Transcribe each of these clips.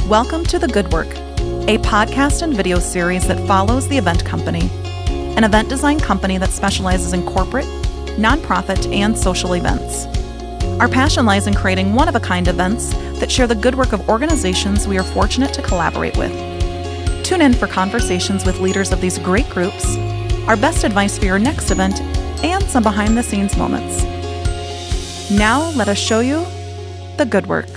Welcome to The Good Work, a podcast and video series that follows The Event Company, an event design company that specializes in corporate, nonprofit, and social events. Our passion lies in creating one-of-a-kind events that share the good work of organizations we are fortunate to collaborate with. Tune in for conversations with leaders of these great groups, our best advice for your next event, and some behind-the-scenes moments. Now, let us show you the good work.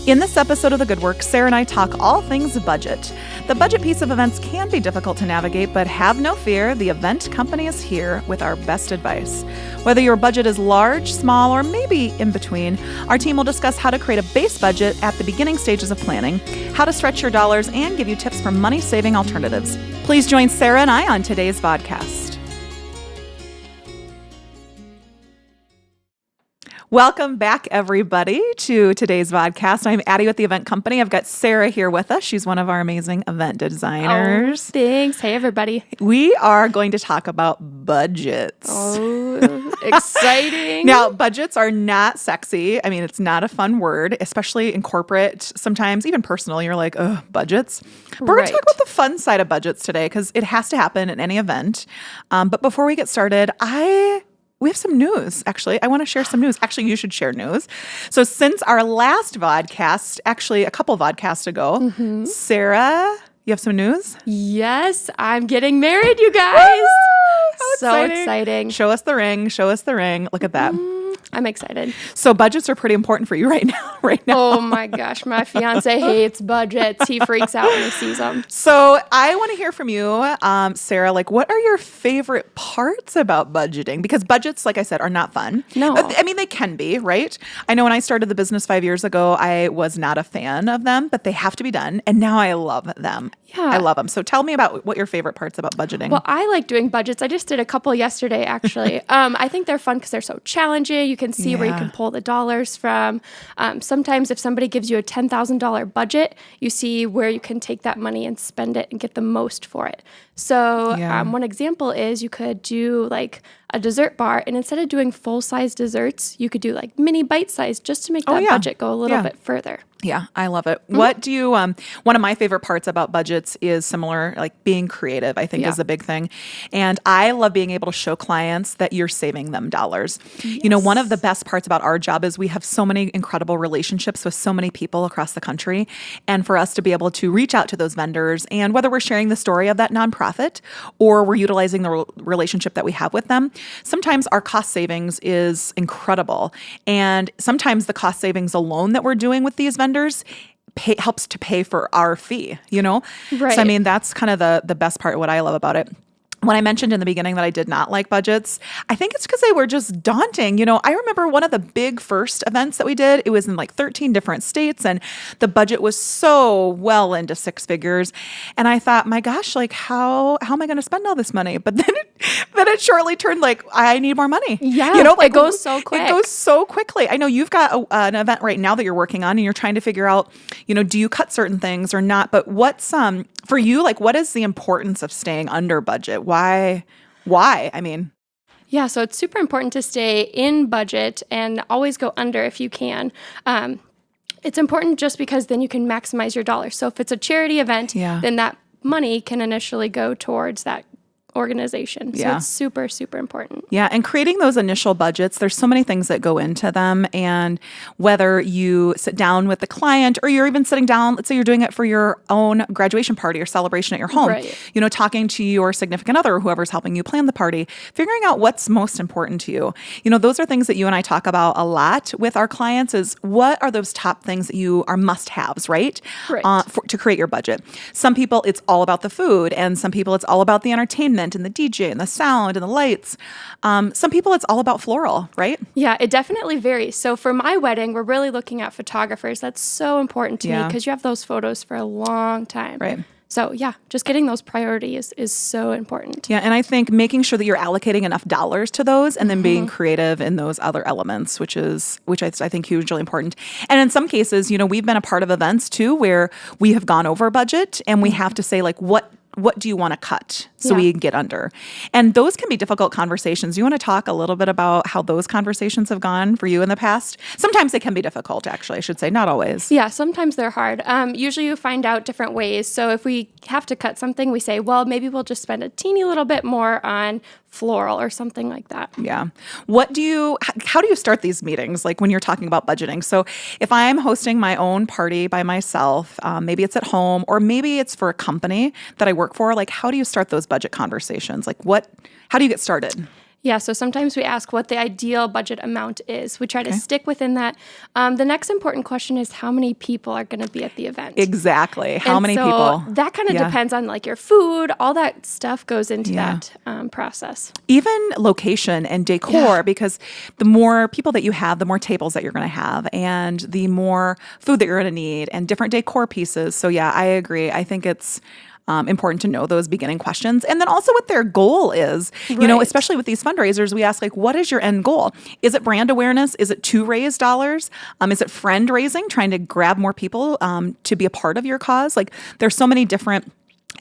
In this episode of The Good Work, Sarah and I talk all things budget. The budget piece of events can be difficult to navigate, but have no fear, the event company is here with our best advice. Whether your budget is large, small, or maybe in between, our team will discuss how to create a base budget at the beginning stages of planning, how to stretch your dollars, and give you tips for money-saving alternatives. Please join Sarah and I on today's podcast. Welcome back, everybody, to today's podcast. I'm Addie with The Event Company. I've got Sarah here with us. She's one of our amazing event designers. Oh, thanks. Hey, everybody. We are going to talk about budgets. Oh, exciting. Now, budgets are not sexy. I mean, it's not a fun word, especially in corporate. Sometimes, even personal, you're like, oh, budgets. But we're going to talk about the fun side of budgets today because it has to happen at any event. But before we get started, we have some news, actually. I want to share some news. Actually, you should share news. So since our last vodcast, actually a couple vodcasts ago, Sarah, you have some news? Yes, I'm getting married, you guys. How so exciting. Show us the ring. Show us the ring. Look at that. I'm excited. So budgets are pretty important for you right now. Oh my gosh, my fiance hates budgets. He freaks out when he sees them. So I want to hear from you, Sarah. Like, what are your favorite parts about budgeting? Because budgets, like I said, are not fun. No. I mean, they can be, right? I know when I started the business 5 years ago, I was not a fan of them, but they have to be done. And now I love them. Yeah. I love them. So tell me about what your favorite parts about budgeting. Well, I like doing budgets. I just did a couple yesterday, actually. I think they're fun because they're so challenging. You can see where you can pull the dollars from. Sometimes if somebody gives you a $10,000 budget, you see where you can take that money and spend it and get the most for it. So one example is you could do like a dessert bar, and instead of doing full-size desserts, you could do like mini bite-size just to make that budget go a little bit further. Yeah, I love it. What do you, one of my favorite parts about budgets is similar, like being creative, I think is a big thing. And I love being able to show clients that you're saving them dollars. Yes. You know, one of the best parts about our job is we have so many incredible relationships with so many people across the country. And for us to be able to reach out to those vendors, and whether we're sharing the story of that nonprofit or we're utilizing the relationship that we have with them, sometimes our cost savings is incredible. And sometimes the cost savings alone that we're doing with these vendors helps to pay for our fee, you know? Right. So, I mean, that's kind of the best part, what I love about it. When I mentioned in the beginning that I did not like budgets, I think it's because they were just daunting. You know, I remember one of the big first events that we did, it was in like 13 different states, and the budget was so well into six figures. And I thought, my gosh, like how am I going to spend all this money? But then it shortly turned like, I need more money. Yeah, you know, like, it goes so quick. It goes so quickly. I know you've got an event right now that you're working on, and you're trying to figure out, you know, do you cut certain things or not? But what's for you, like, what is the importance of staying under budget? Why? I mean, yeah, so it's super important to stay in budget and always go under if you can. It's important just because then you can maximize your dollars. So if it's a charity event, then that money can initially go towards that organization. So it's super, super important. Yeah. And creating those initial budgets, there's so many things that go into them. And whether you sit down with the client or you're even sitting down, let's say you're doing it for your own graduation party or celebration at your home, you know, talking to your significant other or whoever's helping you plan the party, figuring out what's most important to you. You know, those are things that you and I talk about a lot with our clients is what are those top things that you are must-haves, right? To create your budget. Some people, it's all about the food. And some people, it's all about the entertainment and the DJ and the sound and the lights. Some people, it's all about floral, right? Yeah, it definitely varies. So for my wedding, we're really looking at photographers. That's so important to me because you have those photos for a long time. Right. So yeah, just getting those priorities is so important. Yeah, and I think making sure that you're allocating enough dollars to those and then being creative in those other elements, which I think hugely important. And in some cases, we've been a part of events too where we have gone over budget and we have to say like, what do you want to cut so we can get under? And those can be difficult conversations. You want to talk a little bit about how those conversations have gone for you in the past? Sometimes they can be difficult, actually, I should say, not always. Yeah, sometimes they're hard. Usually you find out different ways. So if we have to cut something, we say, well, maybe we'll just spend a teeny little bit more on floral or something like that. Yeah. How do you start these meetings? Like when you're talking about budgeting. So if I'm hosting my own party by myself, maybe it's at home or maybe it's for a company that I work for, like how do you start those budget conversations? Like how do you get started? Yeah, so sometimes we ask what the ideal budget amount is. We try to stick within that. The next important question is how many people are going to be at the event? Exactly. How many people? That kind of depends on like your food. All that stuff goes into that process. Even location and decor, because the more people that you have, the more tables that you're going to have and the more food that you're going to need and different decor pieces. So yeah, I agree. I think it's important to know those beginning questions. And then also what their goal is, especially with these fundraisers, we ask like, what is your end goal? Is it brand awareness? Is it to raise dollars? Is it friend raising, trying to grab more people to be a part of your cause? Like there's so many different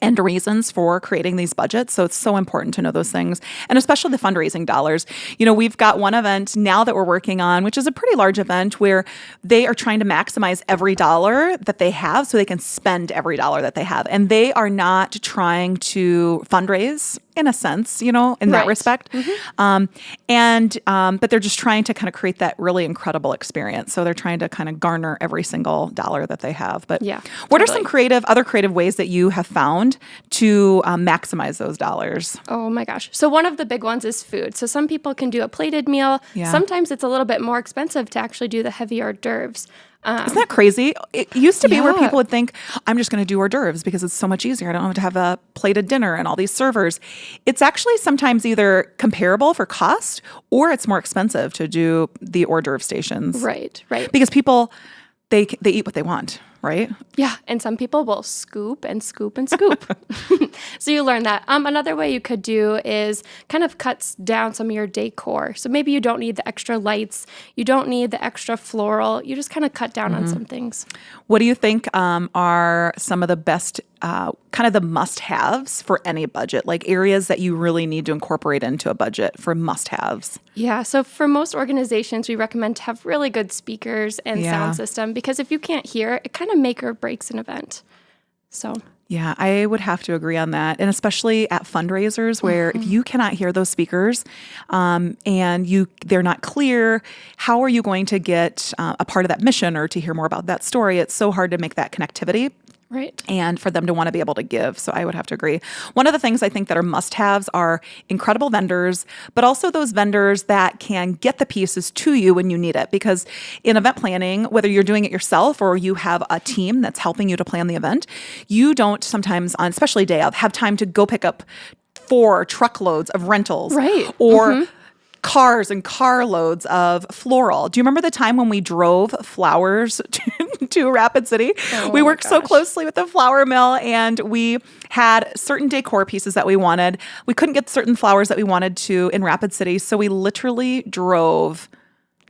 and reasons for creating these budgets. So it's so important to know those things. And especially the fundraising dollars. We've got one event now that we're working on, which is a pretty large event where they are trying to maximize every dollar that they have so they can spend every dollar that they have. And they are not trying to fundraise in a sense, in that respect. But they're just trying to kind of create that really incredible experience. So they're trying to kind of garner every single dollar that they have. But what are some other creative ways that you have found to maximize those dollars? Oh my gosh. So one of the big ones is food. So some people can do a plated meal. Yeah. Sometimes it's a little bit more expensive to actually do the heavy hors d'oeuvres. Isn't that crazy? It used to be where people would think, I'm just going to do hors d'oeuvres because it's so much easier. I don't have to have a plated dinner and all these servers. It's actually sometimes either comparable for cost or it's more expensive to do the hors d'oeuvre stations. Right. Because people, they eat what they want, right? Yeah, and some people will scoop and scoop and scoop. So you learn that. Another way you could do is kind of cuts down some of your decor. So maybe you don't need the extra lights. You don't need the extra floral. You just kind of cut down on some things. What do you think are some of the best kind of the must-haves for any budget, like areas that you really need to incorporate into a budget for must-haves? Yeah, so for most organizations, we recommend to have really good speakers and sound system because if you can't hear, it kind of make or breaks an event. So yeah, I would have to agree on that. And especially at fundraisers where if you cannot hear those speakers and they're not clear, how are you going to get a part of that mission or to hear more about that story? It's so hard to make that connectivity. Right. And for them to want to be able to give. So I would have to agree. One of the things I think that are must-haves are incredible vendors, but also those vendors that can get the pieces to you when you need it. Because in event planning, whether you're doing it yourself or you have a team that's helping you to plan the event, you don't sometimes, on especially day of, have time to go pick up 4 truckloads of rentals. Right. Or cars and carloads of floral. Do you remember the time when we drove flowers to Rapid City? We worked so closely with the flower mill and we had certain decor pieces that we wanted. We couldn't get certain flowers that we wanted to in Rapid City. So we literally drove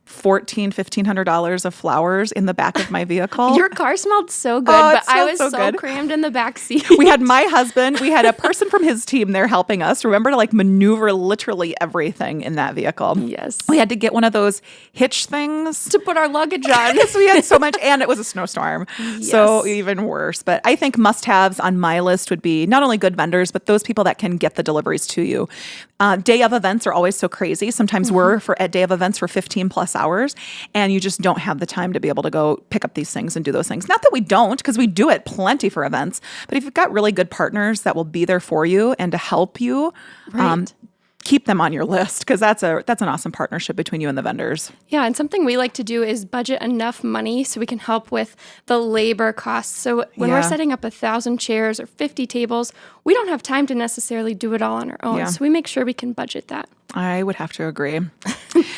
$1,500 of flowers in the back of my vehicle. Your car smelled so good, but I was so crammed in the back seat. We had my husband, we had a person from his team there helping us. Remember to like maneuver literally everything in that vehicle. Yes. We had to get one of those hitch things to put our luggage on. Because we had so much, and it was a snowstorm. Yes. So even worse. But I think must-haves on my list would be not only good vendors, but those people that can get the deliveries to you. Day of events are always so crazy. Sometimes we're at day of events for 15 plus hours, and you just don't have the time to be able to go pick up these things and do those things. Not that we don't, because we do it plenty for events, but if you've got really good partners that will be there for you and to help you, keep them on your list because that's an awesome partnership between you and the vendors. Yeah, and something we like to do is budget enough money so we can help with the labor costs. So when we're setting up 1,000 chairs or 50 tables, we don't have time to necessarily do it all on our own. Yeah. So we make sure we can budget that. I would have to agree.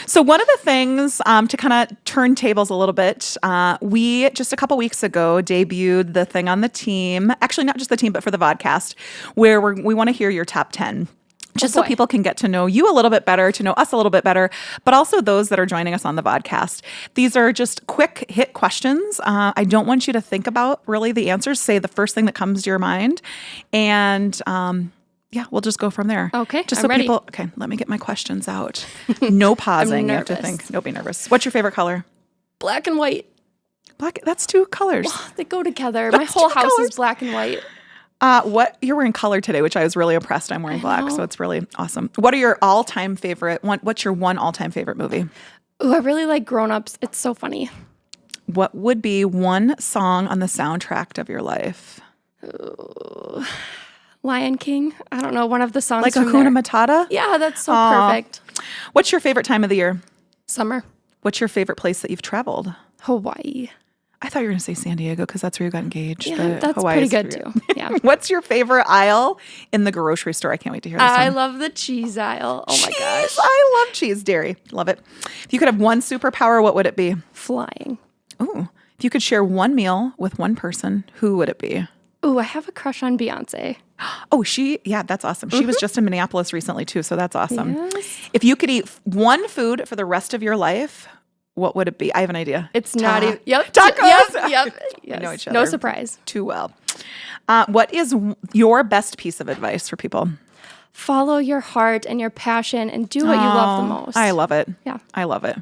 So one of the things to kind of turn tables a little bit, we just a couple weeks ago debuted the thing on the team, actually not just the team, but for the vodcast, where we want to hear your top 10. Just so people can get to know you a little bit better, to know us a little bit better, but also those that are joining us on the podcast. These are just quick hit questions. I don't want you to think about really the answers. Say the first thing that comes to your mind. And we'll just go from there. Okay, just I'm ready. Okay, let me get my questions out. No pausing. I'm You have to think. Don't be nervous. What's your favorite color? Black and white. Black. That's two colors. They go together. My whole house is black and white. What you're wearing color today, which I was really impressed. I'm wearing black, so it's really awesome. What are your all-time favorite? What's your one all-time favorite movie? Ooh, I really like Grown Ups. It's so funny. What would be one song on the soundtrack of your life? Ooh, Lion King. I don't know, one of the songs. Like from Hakuna there. Matata? Yeah, that's so perfect. What's your favorite time of the year? Summer. What's your favorite place that you've traveled? Hawaii. I thought you were going to say San Diego because that's where you got engaged. Yeah, but that's Hawaii pretty good too. Yeah. What's your favorite aisle in the grocery store? I can't wait to hear this I one. love the cheese aisle. Oh my gosh. I love cheese. Dairy. Love it. If you could have one superpower, what would it be? Flying. Ooh. If you could share one meal with one person, who would it be? Ooh, I have a crush on Beyonce. Oh, that's awesome. She was just in Minneapolis recently too, so that's awesome. Yes. If you could eat one food for the rest of your life, what would it be? I have an idea. It's not even. Yep. Tacos. Yep. We know each No other surprise. too well. What is your best piece of advice for people? Follow your heart and your passion and do what you love the most. I love it. Yeah. I love it.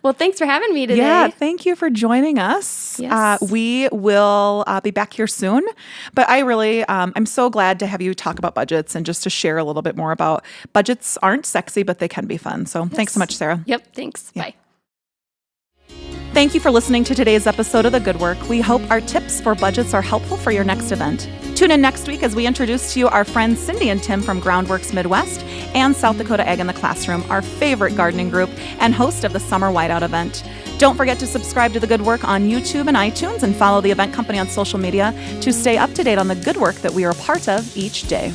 Well, thanks for having me today. Yeah, thank you for joining us. Yes. We will be back here soon. But I really, I'm so glad to have you talk about budgets and just to share a little bit more about budgets aren't sexy, but they can be fun. So thanks so much, Sarah. Yep, thanks. Yeah. Bye. Thank you for listening to today's episode of The Good Work. We hope our tips for budgets are helpful for your next event. Tune in next week as we introduce to you our friends Cindy and Tim from Groundworks Midwest and South Dakota Ag in the Classroom, our favorite gardening group and host of the Summer Whiteout event. Don't forget to subscribe to The Good Work on YouTube and iTunes and follow the event company on social media to stay up to date on the good work that we are a part of each day.